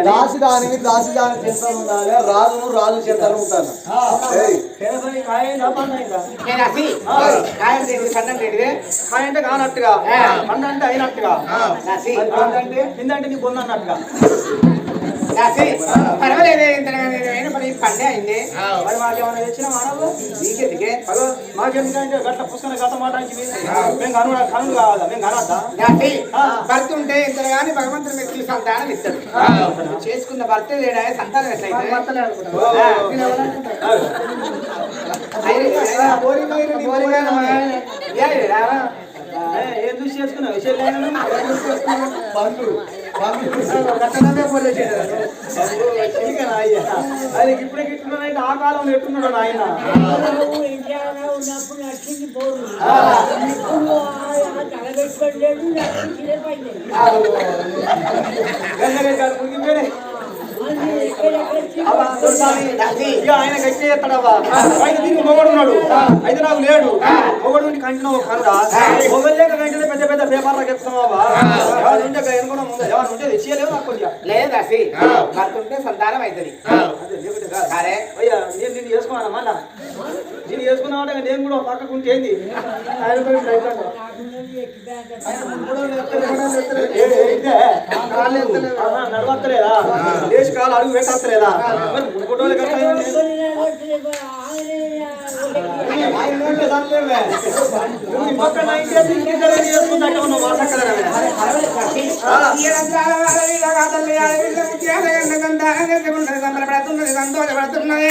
దాసిదానికి చేస్తూ ఉండాలి. రాజు చేస్తాను ఉంటాను. అంటే కానట్టుగా పండు అంటే అయినట్టుగా కిందంటే నీ పొంది అన్నట్టుగా పర్వాలేదు పండే అయింది. మరి మాకేమైనా తెచ్చిన మానవు నీకెందుకే మాకెందుకంటే గట్ల పుస్తకం గత మాట మేము కనులు కావాలా మేము కనద్దా భర్త ఉంటే ఇంత కానీ భగవంతుడు మీకు సంతానం ఇస్తాడు. చేసుకున్న భర్త లేడా సంతానం ఎట్లయితే ఏం చూసి చేసుకున్నావు విషయం అది ఇప్పుడే గిట్టున్నాడు. ఆ కాలంలో ఎట్టున్నాడు ఆయన ముగిపోయినాయి. ఆయన గట్టి చేస్తాడవ్వా. అయితే దీనికి మొగడున్నాడు, అయితే నాకు లేడు. మొగడు కంటినావు కనుడా మొగలు లేక కంటే పెద్ద పెద్ద పేపర్లకు ఎత్తున్నావా? ఎవరుంటే ఎనుకున్నా ముందు ఎవరు ఉంటే తెచ్చియలేవు నాకు కొంచెం లేదు. అసి భర్తుంటే సంతానం అవుతుంది. అరే అయ్యా నేను నిన్ను చేసుకున్నాను మళ్ళా నేను చేసుకున్నామంటే నేను కూడా పక్కకుంటే ఏంది నడవత్తలేదా? దేశ కాలు అడుగు పెట్టలేదా? ఫోటోలు సంతోషపడుతున్నది.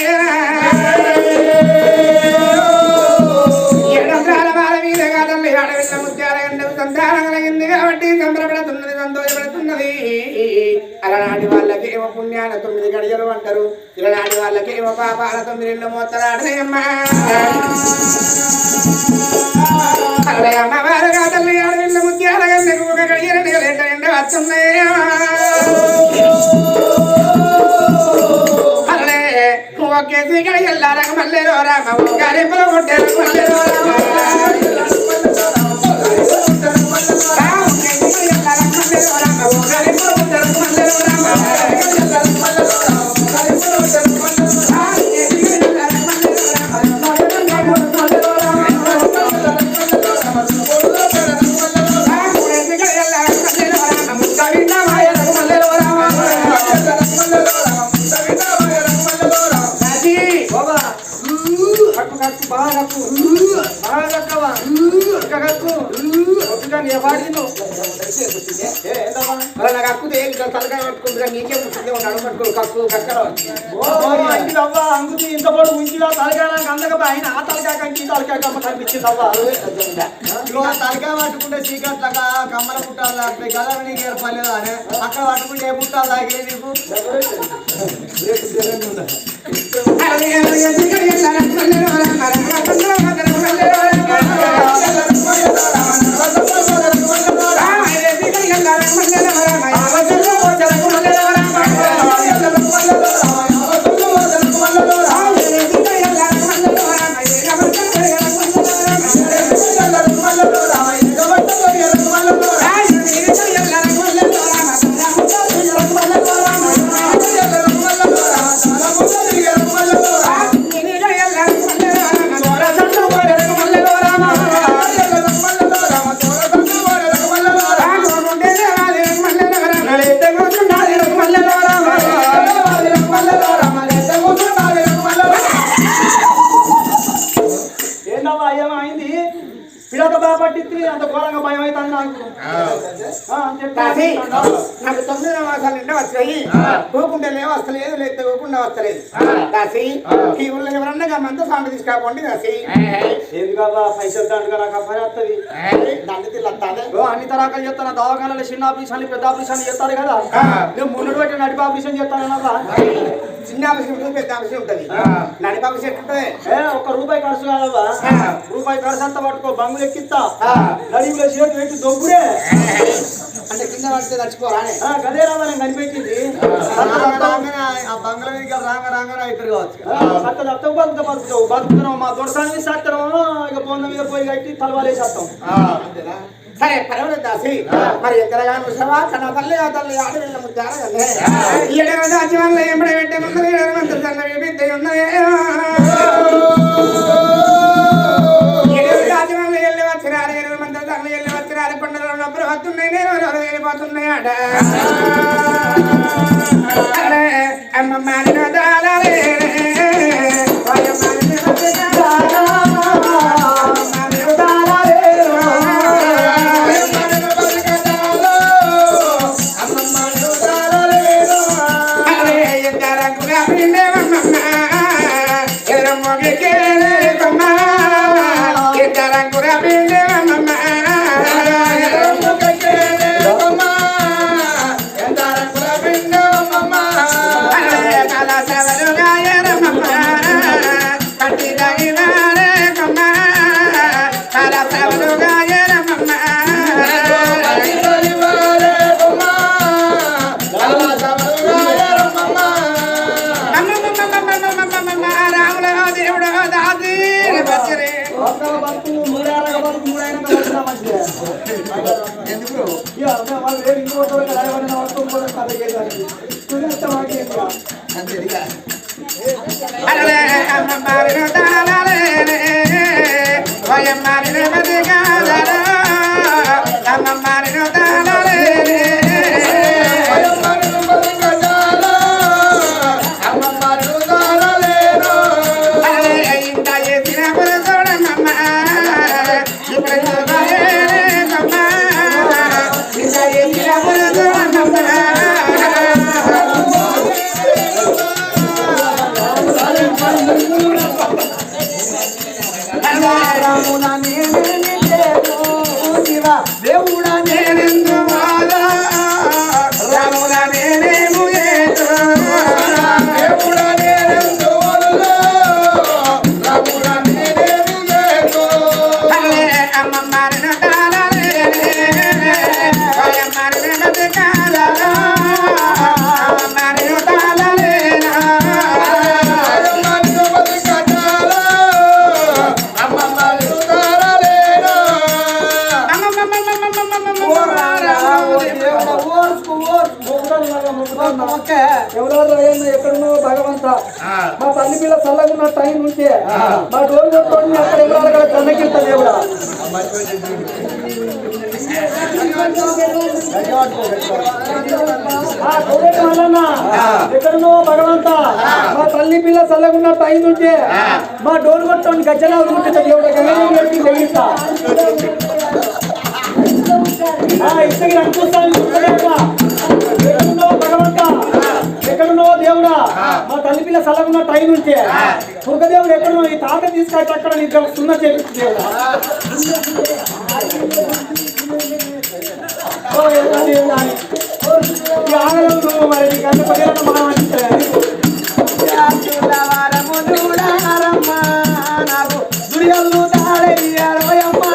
సంతానం కలిగింది కాబట్టి సంబరపడుతున్నది, సంతోషపడుతున్నది. అలనాటి వాళ్ళకేమో పుణ్యాల 9 గడియలు అంటారు, ఇలనాటి వాళ్ళకేమో పాపాల 9 ఇళ్ళు మోత్తరాడనయమ్మా. అమ్మవారు కాదల్లి ఆడవిల్ల ముత్యాల గంటకు ఒక గడియలు ఎండ వస్తున్నాయా. అల్లే ఒకేసి గడియల్లారక మల్లెలో రామ గారింపులో కొట్టారు మల్లెలో రామ. నాకు అక్కుతే తలకాయ పట్టుకుంటున్నా నీకే ముట్టిందే ఉన్నాడు పట్టుకో కక్కు కక్కర అవ్వా అంగుతి ఇంత పొడు ఉంచిగా తలకాయ అందకపోయి ఆయన ఆ తలకాయ కంచి తలకాయ కమ్మ కనిపించింది అవ్వ. తలకాయ పట్టుకుంటే చీకట్లగా కమ్మల పుట్టాలి గదవ నీకు ఏర్పడలేదా అని అక్కడ పట్టుకుంటే ఏ పుట్టాలి తాగే నీకు అంత ఘోరంగా భయం అవుతుంది నాకు 9 మాసాలు నిండా వస్తాయి. పోకుండా లేవు వస్తలేదు, లేదు పోకుండా వస్తలేదు. దాసి ఈ ఊళ్ళో ఎవరన్నా మంత సాండ్ తీసుకోకండి. దాసి ఎందుకబ్బా పైసలు దండగా నాకు అబ్బాయి వస్తుంది దండ తిల్లొస్తానే అన్ని తరకాలు చేస్తాను. దవాఖానాలు చిన్న ఆపరేషన్లు పెద్ద ఆపరేషన్లు చేస్తారు కదా. నేను మున్నడు పెట్టి నడిపి ఆపరేషన్ చేస్తాను. చిన్న ఆఫీస్ ఉంటుంది, పెద్ద ఆఫీస్ ఉంటుంది. నడిపి ఆఫీస్ ఎట్లుంటది? ₹1 ఖర్చు కాదవ్వా, ₹1 ఖర్చు అంతా పట్టుకో, బంగులు ఎక్కిస్తా, నడిలో చేతి పెట్టి దొబ్బుడే. అంటే కింద పడితే చచ్చిపోరా గదే రావా నేను కనిపెట్టింది. ఆ బంగ్లా మీద రాంగ ఇక్కడ కావచ్చు. బతుకుతున్నావు మా దొరసాన్ని సాత్తాము, ఇక బొంద మీద పోయి కట్టి తలవాలేసేస్తాం. సరే పర్వాలేదు దాసి. మరి ఎంతగా చూసావా కన్నా తల్లి ఆ తల్లి ఆడపిల్ల ముద్దారగలే ఏడవ రాజ్యంలో ఎంబడి పెట్టే ముందు మంత్రి తల్లి బిడ్డ ఉన్నదే. ఏడవ రాజ్యంలో వెళ్ళి వచ్చినారు, 8 మంది తల్లి వెళ్ళి వచ్చినారు. కొండలో ఉన్నప్పుడు వస్తున్నాయి, నేను వెళ్ళిపోతున్నాయట. అమ్మమ్మ దేవుడా నేనెందు ఎక్కడున్నో భగవంత మా తల్లి పిల్ల చల్లగున్న టైం నుంచే మా డోర్ కొట్టుకొని అక్కడ ఎవరు కన్నకింత దేవుడా ఎక్కడున్నో భగవంత మా తల్లి పిల్ల చల్లగున్న టైం నుంచే మా డోర్ కొట్టుకొని గజ్జలా ఉంటే దేవుడా తెలియస్తా ఇక్కడికి అనుకుంటాను భగవంత ఎక్కడున్నో దేవుడా మా తల్లి పిల్ల చల్లకున్న టైం నుంచే దుర్గదేవుడు ఎక్కడున్నో ఈ తాట తీసుకొచ్చి అక్కడ నీకు సున్న చేపించు దేవుడా మరి నీకు అన్ని పదిహేను మనం అనిపిస్తాయి నాకు దుర్యలు తాడయ్యారమ్మా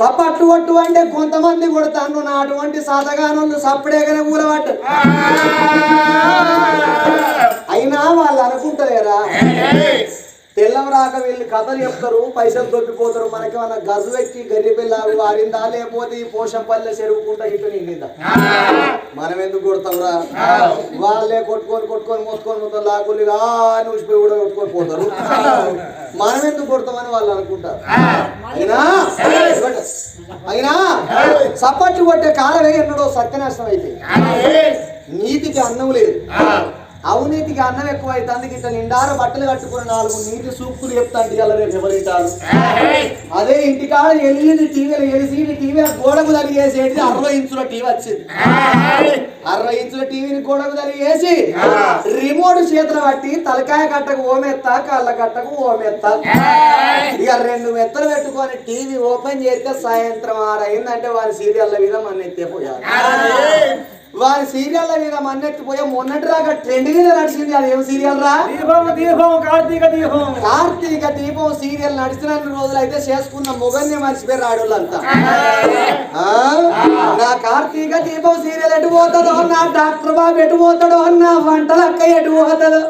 సపట్లు కొట్టు అంటే కొంతమంది కొడతాను నా అటువంటి సాతగానోళ్ళు సప్పుడేగానే ఊలబట్ట అయినా వాళ్ళు అనుకుంటలేరా తెల్లం వీళ్ళు కథలు చెప్తారు పైసలు దొబ్బిపోతారు మనకేమన్నా గర్రు ఎక్కి గర్రి పిల్లలు వారిందా లేకపోతే ఈ పోషంపల్లె చెరువుకుంటా ఇటు నిండిందా మనం ఎందుకు కొడతాంరా వాళ్ళే కొట్టుకొని మొత్తుకొని లాగులుగా నూసిపోయి కూడా కొట్టుకొని పోతారు మనం ఎందుకు కొడతామని వాళ్ళు అనుకుంటారు అయినా సపట్లు కొట్టే కాలమే ఎన్నడో సత్యనాశనం అయితే నీతికి అన్నం లేదు అవినీతికి అన్నం ఎక్కువ అయితే అందుకే ఇట్లా నిండారు బట్టలు కట్టుకుని 4 నీతి సూక్తులు చెప్తాంటి అలా రేపు ఎవరింటారు అదే ఇంటికాడ ఎల్ఈడి టీవీలు ఎల్సీడీ టీవీ గోడకు తలిగేసేది 60 ఇంచుల టీవీ వచ్చింది 60 ఇంచుల టీవీని గోడకు తలిగేసి రిమోట్ చేతులు పట్టి తలకాయ కట్టకు ఓమెత్తా కళ్ళ కట్టకు ఓమెత్తా ఇక 2 మెత్తలు పెట్టుకొని టీవీ ఓపెన్ చేస్తే సాయంత్రం 6 అయిందంటే వారి సీరియల్ల మీద మన ఎత్తిపోయారు వారి సీరియల్ల మీద మన్నెత్తిపోయా మొన్నటి రాగా ట్రెండ్ మీద నడిచింది అది ఏం సీరియల్ రా కార్తీక దీపం సీరియల్ నడిచిన రోజులు అయితే చేసుకున్న మొగన్నే మర్చిపోయారు ఆడోళ్ళంతా నా కార్తీక దీపం సీరియల్ ఎటు పోతుందో నా డాక్టర్ బాబు ఎటు పోతాడో నా వంటలక్క ఎటు పోతుందో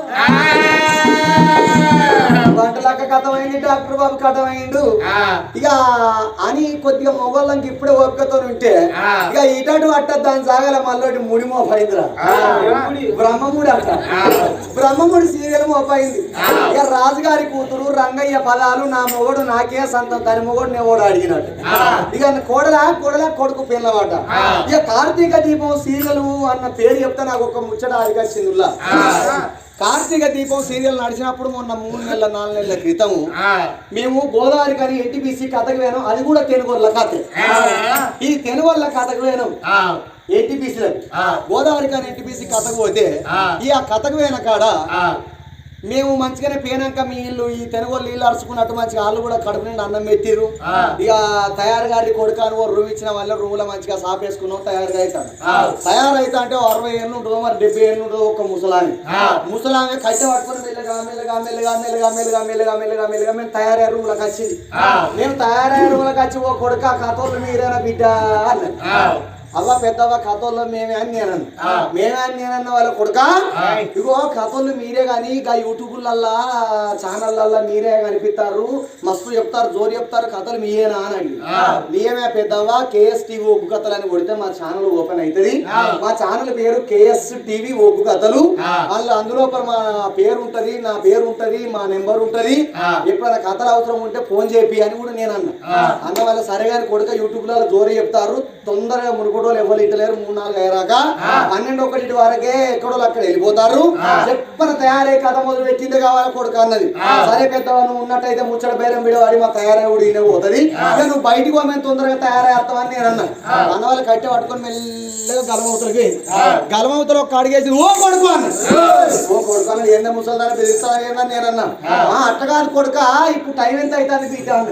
వంటలక్క కథమైంది డాక్టర్ బాబు కథమైండు ఇక అని కొద్దిగా మొగోళ్ళకి ఇప్పుడే ఓపికతో ఉంటే ఇక ఇటు పట్టదు దాని సాగల మళ్ళీ ముడి మోపైందిరా బ్రహ్మముడి అంట బ్రహ్మముడి సీరియల్ మోపైంది ఇక రాజుగారి కూతురు రంగయ్య పదాలు నా మొగడు నాకే సంతం దాని మొగడు నేవాడు అడిగినట్టు ఇక కోడల కొడుకు పిల్లమాట ఇక కార్తీక దీపం సీరియల్ అన్న పేరు చెప్తే నాకు ఒక ముచ్చట అడిగచ్చిందిలా కార్తీక దీపం సీరియల్ నడిచినప్పుడు మొన్న 3 నెలల 4 నెలల క్రితము మేము గోదావరి కానీ ఎన్టీపీసీ కథకు వేనాం అది కూడా తెనుగోళ్ళ కథ ఈ తెనుగోళ్ళ కథకు వేనాం ఎన్టీపీసీ గోదావరి కానీ ఎన్టీపీసీ కథకు పోతే ఈ ఆ కథకు వేన కాడ మేము మంచిగానే పేనాక మీ ఇల్లు ఈ తెనుగోళ్ళు నీళ్ళు అరుచుకున్నట్టు మంచిగా వాళ్ళు కూడా కడుపు నుండి అన్నం పెట్టిరు ఇక తయారు గారి కొడుకాను రూమ్ ఇచ్చిన వాళ్ళ రూమ్ లో మంచిగా సాపేసుకున్నాం తయారుగా తయారైతా అంటే 60 ఏళ్ళు ఉంటుందో మరి 70 ఏళ్ళు ఉంటుందో ఒక ముసలామె కట్టె పట్టుకొని మెల్లగా మేము తయారయ్యే రూమ్ లకు వచ్చింది మేము తయారయ్యే రూమ్ లకు వచ్చి ఓ కొడుక కథోళ్ళు మీరేనా బిడ్డ అన్న అవ్వ పెద్దవ్వ కథోళ్ళు మేమే అని నేనన్న వాళ్ళ కొడుక ఇగో కథోళ్ళు మీరే కానీ ఇక యూట్యూబ్లల్లా ఛానళ్ళల్లా మీరే కనిపిస్తారు మస్తు చెప్తారు జోరు చెప్తారు కథలు మీయేనా అని అడిగి నీయమే పెద్దవ్వ కేఎస్ టీవీ ఒగ్గు కథలు అని కొడితే మా ఛానల్ ఓపెన్ అవుతుంది మా ఛానల్ పేరు కేఎస్ టీవీ ఒగ్గు కథలు అందులో మా పేరు ఉంటది నా పేరు ఉంటది మా నెంబర్ ఉంటది ఎప్పుడైనా కథలు అవసరం ఉంటే ఫోన్ చేపి అని కూడా నేను అన్న వాళ్ళ సరే కానీ కొడుక యూట్యూబ్ లో జోరు చెప్తారు తొందరగా మునుగోడు ఎవరు ఇట్టలేరు 3-4 అయ్యాక 12-1 వరకే ఎక్కడో అక్కడ వెళ్ళిపోతారు చెప్పన తయారై కథ మొదలు పెట్టిందే కావాలి కొడుకు అన్నది సరే పెద్దవా నువ్వు ఉన్నట్టయితే ముచ్చట బేరం బిడవాడి మా తయారై కూడా ఈయన పోతుంది ఇక నువ్వు బయటికి పోమని తొందరగా తయారవుతావని నేను అన్నా అన్న వాళ్ళు కట్టె పట్టుకొని మెల్లగా గలమవుతలు ఒక అడిగేసి ఓ కొడుకు అన్న ఓ కొడుకు అన్న ఏందా ముసల్దాన్ని బెదిరిస్తా ఏందని నేను అన్నా అట్ట కాదు కొడుక ఇప్పుడు టైం ఎంత అవుతుంది పీట అన్న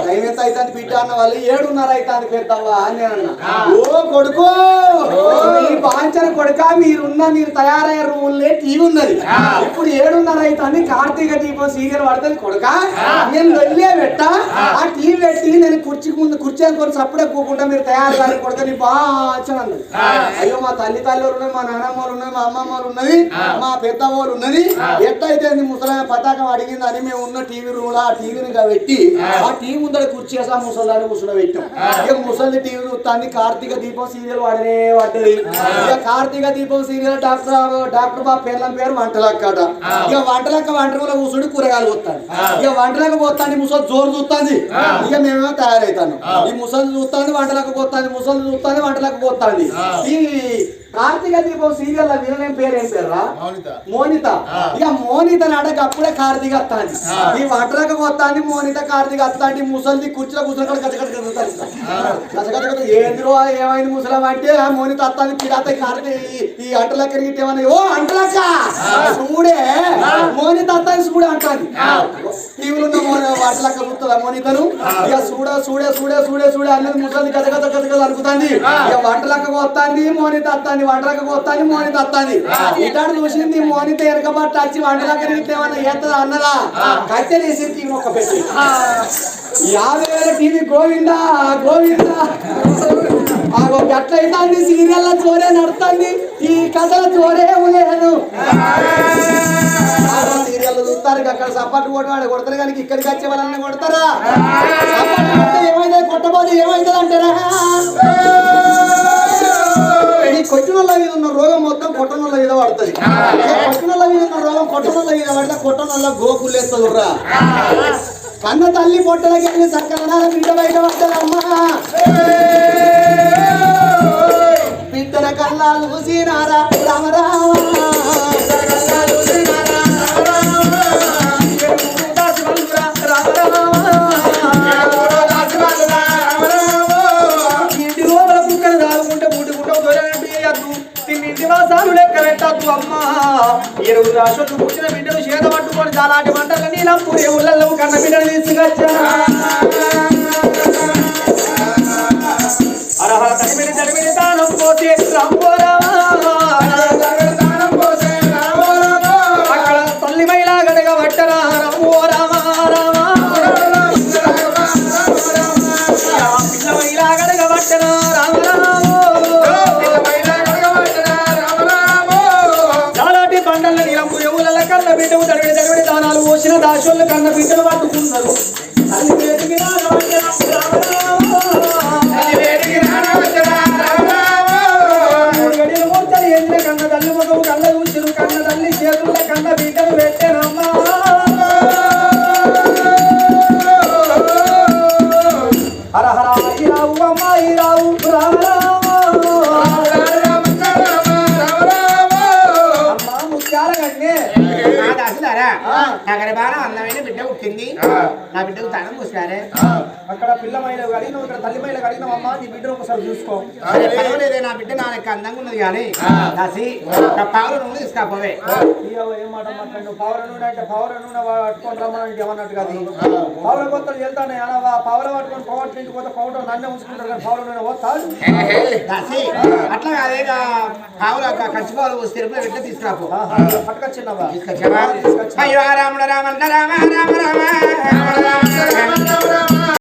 టైం ఎంత అవుతుంది పీట అన్న వాళ్ళు 7:30 అవుతుంది పెడతావా అని నేను అన్నా ఓ కొడుకు మీ బాంచన కొడుక మీరు తయారయ్యే రూములే టీవీ ఉన్నది ఇప్పుడు 7:30 అవుతుంది కార్తీక దీపం సీరియల్ పడుతుంది కొడుక నేను వెళ్ళే పెట్ట ఆ టీవీ పెట్టి నేను కుర్చీకి ముందు కుర్చీ అనుకొని సప్పుడే కూకుంటా మీరు తయారు కానీ కొడుక నీ బాంచన అన్నది అయ్యో మా తల్లి ఉన్నాయి మా నాన్నమ్మ వాళ్ళు ఉన్నాయి మా అమ్మమ్మ వాళ్ళు ఉన్నది మా పెద్ద వాళ్ళు ఉన్నది ఎట్లయితే ముసలాయ పతాకం అడిగింది అని మేము ఉన్న టీవీ రూమ్ లో ఆ టీవీని పెట్టి ఆ టీవీ ముందర కుర్చీ వేసి ఆ ముసలాన్ని కూర్చుని పెట్టాం ఇక ముసలి టీవీ చూస్తాన్ని కార్తీక దీపం సీరియల్ వాడనే పడ్డది ఇక కార్తీక దీపం సీరియల్ డాక్టర్ బాబు పేరు వంటలక్కట ఇక వంట రూమ్ లో కూర్చుని కూరగాయలు పోతాను ఇక వంటలకు పోతాండి ముసలి జోరు చూస్తుంది ఇక మేమేమో తయారైతాను ఈ ముసలి చూస్తాంది వంటలకు పోతాంది ముసలి చూస్తాంది వంటలకు పోతాంది ఈ కార్తీక దీపం సీరియల్ వినలేం పేరు ఏం పేరు రా మోనిత ఇక మోనిత అడగ అప్పుడే కార్తీక వస్తాంది ఈ వంటలకు పోతాంది మోనిత కార్తీక వస్తాండి ముసలి కుర్చీలో కూర్చొని గజగజ ఏంద్రో ఏమైంది ముసలం అంటే మోనిత వస్తాంది పిడాత ఈ అంటలక్క ఏమన్నా ఓ అంటలక్క చూడే మోనిత వస్తాంది చూడే అంటాంది టీవీలో ఉన్న వంటలక్క చూస్తుందా మోనితను ఇక చూడే అన్నది ముసలి గజగజ అనుకుతాంది ఇక వంటలక్క వస్తాంది మోనిత వస్తాంది వంటలకు పోతాని మోనిత వస్తాంది ఇటాడు చూసింది మోనిత వెనకబట్టి వచ్చి వంటలక్క ఏమన్నా చేస్తుందా అన్నదా కట్టెలేసి తీవ్ర ఒక పెట్టి 50,000 టీవీ గోవిందా గోవిందా ఆగో గట్లయితే సీరియల్ చోరే నడుతుంది ఈ కథల చోరే లేదు సీరియల్ చూస్తారు అక్కడ సపోర్ట్ కొట్టాడు కొడతారు కానీ ఇక్కడికి వచ్చే వాళ్ళని కొడతారా ఏమైతే కొట్టబోదు ఏమైతుంది అంటారా ఈ కొట్టినోళ్ళ మీద ఉన్న రోగం మొత్తం కొట్టనోళ్ళ మీద పడుతుంది కొట్టినోళ్ళ మీద ఉన్న రోగం కొట్టనోళ్ళ మీద పడితే కొట్టనోళ్ళ గోకులేస్తుంది రా కన్న తల్లి పొట్టలకి వెళ్ళి సక్కన బిడ్డ బయట పడ్డదమ్మా బిడ్డన కళ్ళాలు చూసినారా రామరామ ఇంటి లోపల కుక్కలు దాగుకుంటే ముట్టుకుంటావు దొరకట్టు తిన్నింటి వాసాలు లెక్క పెట్టద్దు అమ్మా ఎరువు రాష్ట్రం పుట్టిన బిడ్డలు చేత పట్టుకొని చాలాంటి మంటలు నీళ్ళంపు ఊళ్ళల్లో కన్న బిడ్డలు తీసుకొచ్చా అరహర తడిమిడి దానం పోతే అక్కడ తల్లి మైలా గడగ పట్టరా రమ్మో రామా రామా పిల్ల మైలా గడగ పట్టరా రామ చాలాటి పంటల నీలంపు ఎవుల కన్న బిడ్డవు తడిమిడి దానాలు పోసిన దాశోళ్ళు కన్న బిడ్డలు పట్టుకున్నారు తల్లి వేదికి కన్న తల్లి ముఖము కళ్ళ చూసిరు కన్న తల్లి చేతుల కన్న బిడ్డలు పెట్టానమ్మా హర హర రావు అమ్మాయి రావు అమ్మా ముత్యాల కన్నే నగర బాగా అందమైన బిడ్డ పుట్టింది నా బిడ్డకు తనం పూసారే అక్కడ పిల్ల మైల అడిగినావు ఇక్కడ తల్లి మైల అడిగినావమ్మా నీ బిడ్డను ఒకసారి చూసుకో పర్వాలేదే నా బిడ్డ నా లెక్క అందంగా ఉన్నది కానీ దాసి పావులు నూనె తీసుకపోవే ఏం మాట మాట్లాడు పౌర నూనె అంటే పౌర నూనె పట్టుకొని రమ్మని ఏమన్నట్టు కాదు పౌర కొత్తలు వెళ్తానే అనవా పౌర పట్టుకొని పౌటర్ ఇంటికి పోతే పౌటర్ నన్నే ఉంచుకుంటారు కానీ పౌర నూనె పోతాడు దాసి అట్లా కాదే పావులు ఖర్చు పావులు పోసి తిరుపతి బిడ్డ తీసుకురాపో పట్టుకొచ్చినావా తీసుకొచ్చావా అయ్యో రాముడు రామ రామ రామ రామ